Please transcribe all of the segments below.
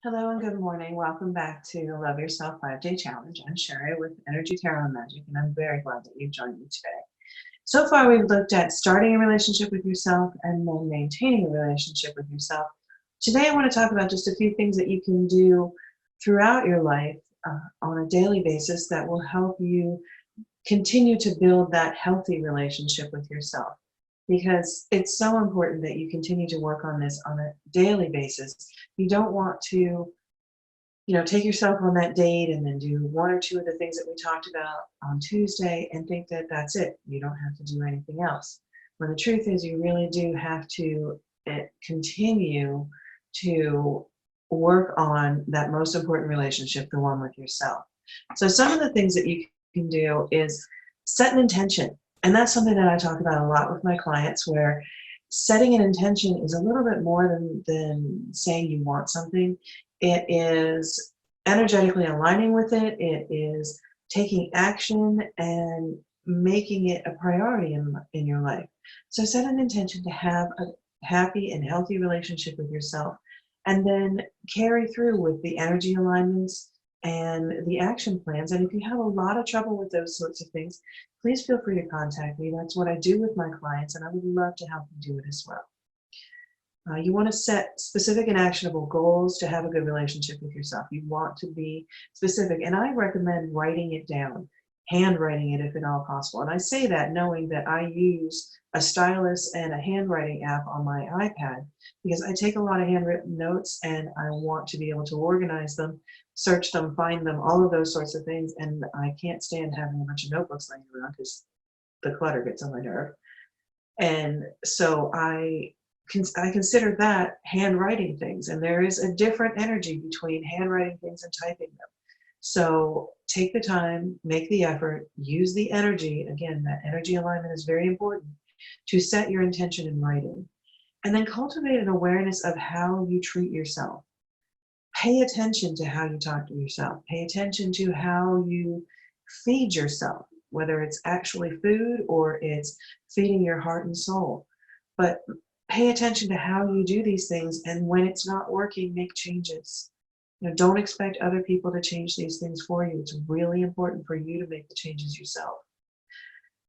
Hello and good morning. Welcome back to Love Yourself 5-Day Challenge. I'm Sherry with Energy Tarot and Magic, and I'm very glad that you've joined me today. So far, we've looked at starting a relationship with yourself and then maintaining a relationship with yourself. Today, I want to talk about just a few things that you can do throughout your life on a daily basis that will help you continue to build that healthy relationship with yourself. Because it's so important that you continue to work on this on a daily basis. You don't want to take yourself on that date and then do one or two of the things that we talked about on Tuesday and think that that's it. You don't have to do anything else. When the truth is, you really do have to continue to work on that most important relationship, the one with yourself. So some of the things that you can do is set an intention. And that's something that I talk about a lot with my clients, where setting an intention is a little bit more than saying you want something. It is energetically aligning with it. It is taking action and making it a priority in your life. So set an intention to have a happy and healthy relationship with yourself, and then carry through with the energy alignments and the action plans. And if you have a lot of trouble with those sorts of things, please feel free to contact me. That's what I do with my clients, and I would love to help you do it as well. You want to set specific and actionable goals to have a good relationship with yourself. You want to be specific, and I recommend writing it down, handwriting it if at all possible. And I say that knowing that I use a stylus and a handwriting app on my iPad, because I take a lot of handwritten notes and I want to be able to organize them, search them, find them, all of those sorts of things. And I can't stand having a bunch of notebooks laying around because the clutter gets on my nerve. And so I consider that handwriting things, and there is a different energy between handwriting things and typing them. So take the time, make the effort, use the energy. Again, that energy alignment is very important to set your intention in writing. And then cultivate an awareness of how you treat yourself. Pay attention to how you talk to yourself. Pay attention to how you feed yourself, whether it's actually food or it's feeding your heart and soul. But pay attention to how you do these things, and when it's not working, make changes. Don't expect other people to change these things for you. It's really important for you to make the changes yourself.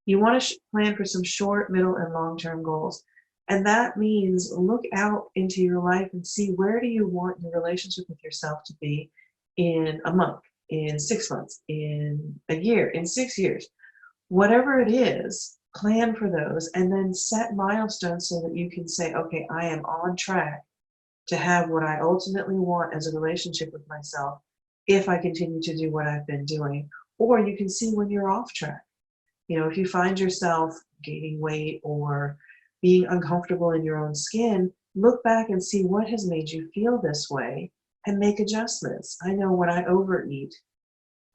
You want to plan for some short, middle, and long-term goals. And that means look out into your life and see, where do you want your relationship with yourself to be in a month, in 6 months, in a year, in 6 years. Whatever it is, plan for those, and then set milestones so that you can say, okay, I am on track to have what I ultimately want as a relationship with myself if I continue to do what I've been doing. Or you can see when you're off track. If you find yourself gaining weight or being uncomfortable in your own skin, look back and see what has made you feel this way and make adjustments. I know when I overeat,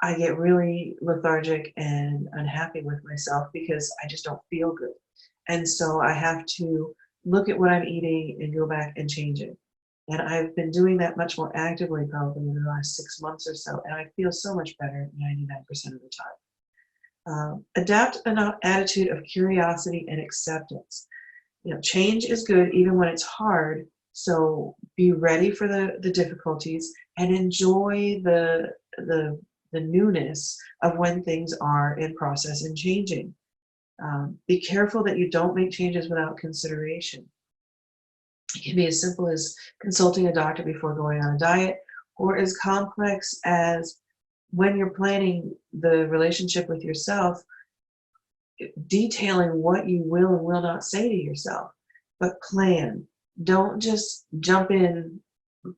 I get really lethargic and unhappy with myself because I just don't feel good. And so I have to look at what I'm eating and go back and change it. And I've been doing that much more actively probably in the last 6 months or so. And I feel so much better 99% of the time. Adapt an attitude of curiosity and acceptance. Change is good even when it's hard. So be ready for the difficulties and enjoy the newness of when things are in process and changing. Be careful that you don't make changes without consideration. It can be as simple as consulting a doctor before going on a diet, or as complex as when you're planning the relationship with yourself, detailing what you will and will not say to yourself. But plan. Don't just jump in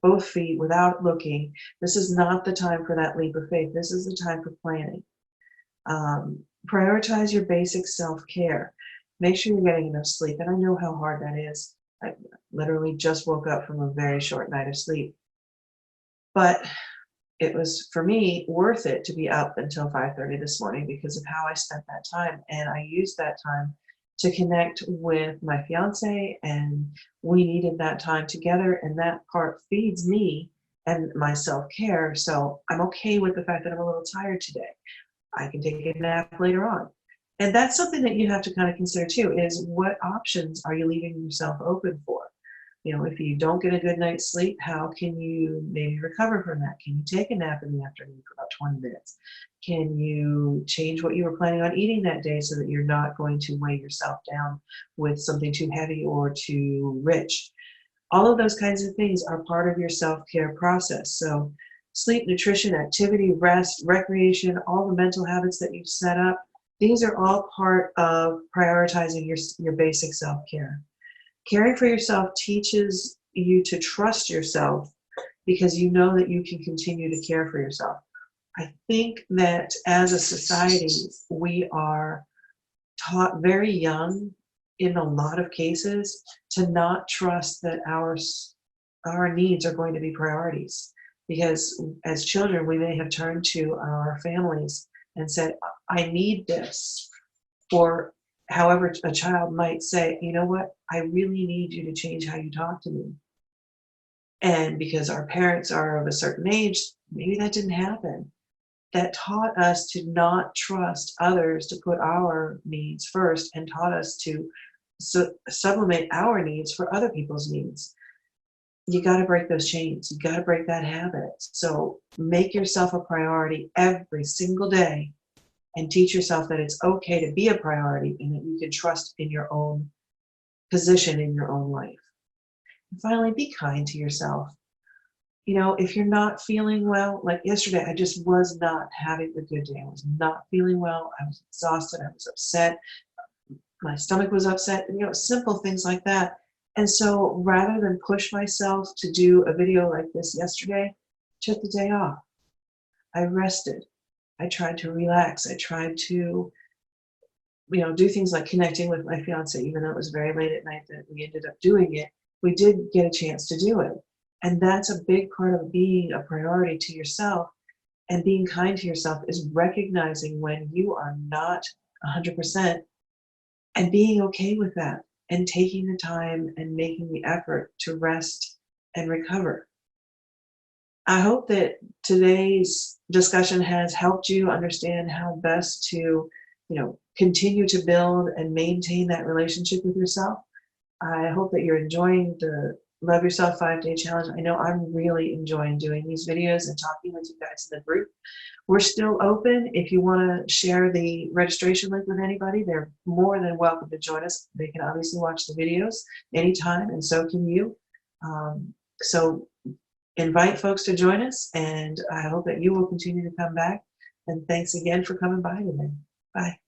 both feet without looking. This is not the time for that leap of faith. This is the time for planning. Prioritize your basic self-care. Make sure you're getting enough sleep. And I know how hard that is. I literally just woke up from a very short night of sleep. But it was, for me, worth it to be up until 5:30 this morning because of how I spent that time. And I used that time to connect with my fiance, and we needed that time together, and that part feeds me and my self-care. So I'm okay with the fact that I'm a little tired today. I can take a nap later on. And that's something that you have to kind of consider too, is what options are you leaving yourself open for? If you don't get a good night's sleep, how can you maybe recover from that? Can you take a nap in the afternoon for about 20 minutes? Can you change what you were planning on eating that day so that you're not going to weigh yourself down with something too heavy or too rich? All of those kinds of things are part of your self-care process. So sleep, nutrition, activity, rest, recreation, all the mental habits that you've set up, these are all part of prioritizing your basic self-care. Caring for yourself teaches you to trust yourself because you know that you can continue to care for yourself. I think that as a society, we are taught very young, in a lot of cases, to not trust that our needs are going to be priorities. Because as children, we may have turned to our families and said, I need this. Or however, a child might say, you know what, I really need you to change how you talk to me. And because our parents are of a certain age, maybe that didn't happen. That taught us to not trust others, to put our needs first, and taught us to sublimate our needs for other people's needs. You got to break those chains. You got to break that habit. So make yourself a priority every single day and teach yourself that it's okay to be a priority and that you can trust in your own position in your own life. And finally, be kind to yourself. If you're not feeling well, like yesterday, I just was not having a good day. I was not feeling well. I was exhausted. I was upset. My stomach was upset. Simple things like that. And so rather than push myself to do a video like this yesterday, I took the day off. I rested. I tried to relax. I tried to, do things like connecting with my fiance, even though it was very late at night that we ended up doing it. We did get a chance to do it. And that's a big part of being a priority to yourself. And being kind to yourself is recognizing when you are not 100% and being okay with that and taking the time and making the effort to rest and recover. I hope that today's discussion has helped you understand how best to, continue to build and maintain that relationship with yourself. I hope that you're enjoying the Love Yourself 5-Day Challenge. I know I'm really enjoying doing these videos and talking with you guys in the group. We're still open. If you want to share the registration link with anybody, they're more than welcome to join us. They can obviously watch the videos anytime, and so can you. So invite folks to join us, and I hope that you will continue to come back. And thanks again for coming by today. Bye.